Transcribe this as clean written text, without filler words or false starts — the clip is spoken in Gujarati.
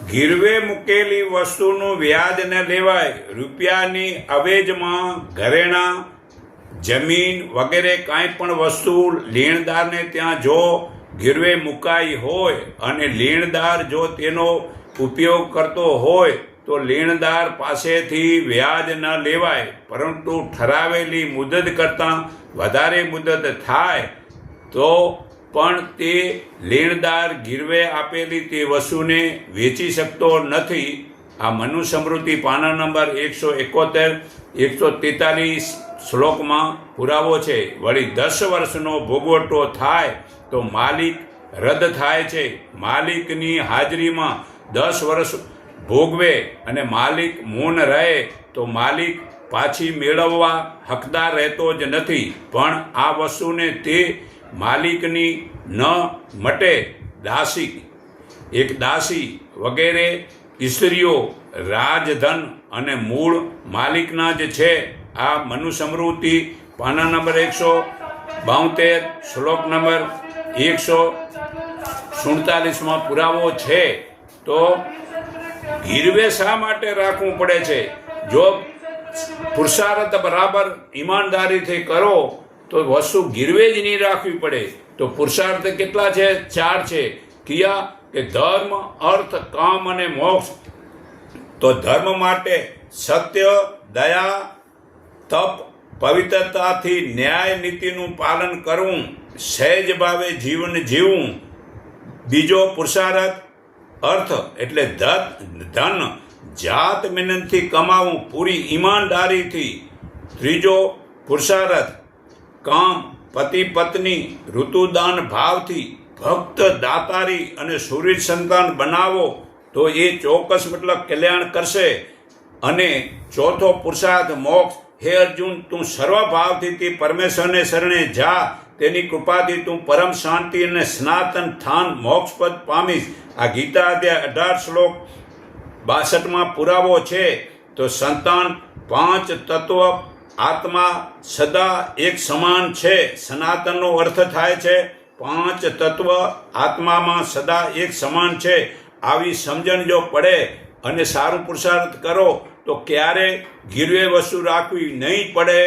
ગીરવે મૂકેલી વસ્તુનું વ્યાજ ન લેવાય. રૂપિયાની અવેજમાં ઘરેણાં, જમીન વગેરે કાંઈ પણ વસ્તુ લેણદારને ત્યાં જો ગીરવે મુકાઈ હોય અને લેણદાર જો તેનો ઉપયોગ કરતો હોય તો લેણદાર પાસેથી વ્યાજ ન લેવાય, પરંતુ ઠરાવેલી મુદત કરતાં વધારે મુદત થાય તો પણ તે લેણદાર ગીરવે આપેલી તે વસ્તુને વેચી શકતો નથી. આ મનુસ્મૃતિ પાના નંબર 171, 143 શ્લોકમાં પુરાવો છે. વળી 10 વર્ષનો ભોગવટો થાય તો માલિક રદ થાય છે. માલિકની હાજરીમાં 10 વર્ષ ભોગવે અને માલિક મૌન રહે તો માલિક પાછી મેળવવા હકદાર રહેતો જ નથી, પણ આ વસ્તુને તે માલિકની ન મટે. એક દાસી વગેરે સ્ત્રીઓ રાજધન અને મૂળ માલિકના જ છે. આ મનુસ્મૃતિ પાના નંબર 172 શ્લોક નંબર 147માં પુરાવો છે. તો ગીરવે શા માટે રાખવું પડે છે? જો પુરુષાર્થ બરાબર ઈમાનદારીથી કરો તો વસ્તુ ગીરવે જ નહીં રાખવી પડે. તો પુરુષાર્થ કેટલા છે? 4 છે. કયા? કે ધર્મ, અર્થ, કામ અને મોક્ષ. તો ધર્મ માટે સત્ય, દયા, તપ, પવિત્રતાથી ન્યાય નીતિનું પાલન કરવું, સહેજ ભાવે જીવન જીવવું. બીજો પુરુષાર્થ અર્થ એટલે ધન જાત મહેનતથી કમાવું પૂરી ઈમાનદારીથી. ત્રીજો પુરુષાર્થ કામ પતિ પત્ની ઋતુદાન ભાવથી ભક્ત દાતારી અને સુરીત સંતાન બનાવો તો એ ચોક્કસ મતલબ કલ્યાણ કરશે. અને ચોથો પુરુષાર્થ મોક્ષ. હે અર્જુન, તું સર્વભાવથી તે પરમેશ્વરને શરણે જા, તેની કૃપાથી તું પરમ શાંતિ અને સનાતન સ્થાન મોક્ષપદ પામીશ. આ ગીતા અધ્યાય 18 શ્લોક 62માં પુરાવો છે. તો સંતાન 5 તત્વ આત્મા સદા એક સમાન છે. સનાતનનો અર્થ થાય છે 5 તત્વ આત્મામાં સદા એક સમાન છે. આવી સમજણ જો પડે અને સારું પુરુષાર્થ કરો તો ક્યારે ગીરવે વસ્તુ રાખવી નહીં પડે.